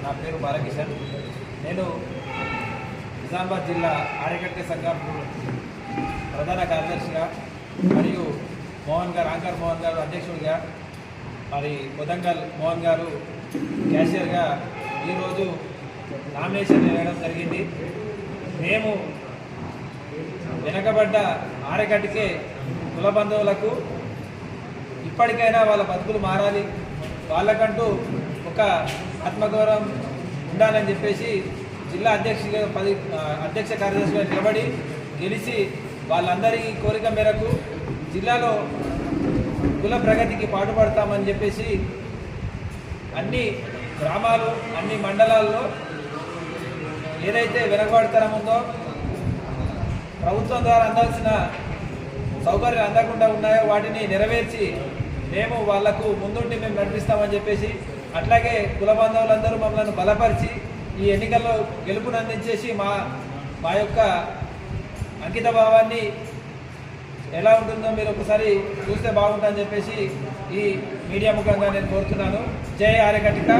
నా పేరు బాలకిషన్. నేను నిజామాబాద్ జిల్లా ఆర్యకట్ట సంఘం ప్రధాన కార్యదర్శిగా మరియు ఆంకర్ మోహన్ గారు అధ్యక్షుడిగా, మరి కొదంగల్ మోహన్ గారు క్యాషియర్గా ఈరోజు నామినేషన్ వేయడం జరిగింది. మేము వెనకబడ్డ ఆర్యకట్టకే కుల బంధువులకు ఇప్పటికైనా వాళ్ళ బతుకులు మారాలి, వాళ్ళకంటూ ఒక ఆత్మగౌరవం ఉండాలని చెప్పేసి జిల్లా అధ్యక్ష కార్యదర్శిగా నిలబడి గెలిచి వాళ్ళందరి కోరిక మేరకు జిల్లాలో కుల ప్రగతికి పాటుపడతామని చెప్పేసి అన్ని గ్రామాలు అన్ని మండలాల్లో ఏదైతే వెనకబడతనం ఉందో, ప్రభుత్వం ద్వారా అందాల్సిన సౌకర్యాలు అందకుండా ఉన్నాయో వాటిని నెరవేర్చి మేము వాళ్లకు ముందుండి మేము నడిపిస్తామని చెప్పేసి, అట్లాగే కుల బాంధవులందరూ మమ్మల్ని బలపరిచి ఈ ఎన్నికల్లో గెలుపునందించేసి మా యొక్క అంకిత భావాన్ని ఎలా ఉంటుందో మీరు ఒకసారి చూస్తే బాగుంటుందని చెప్పేసి ఈ మీడియా ముఖంగా నేను కోరుతున్నాను. జై ఆర్యకట్ట.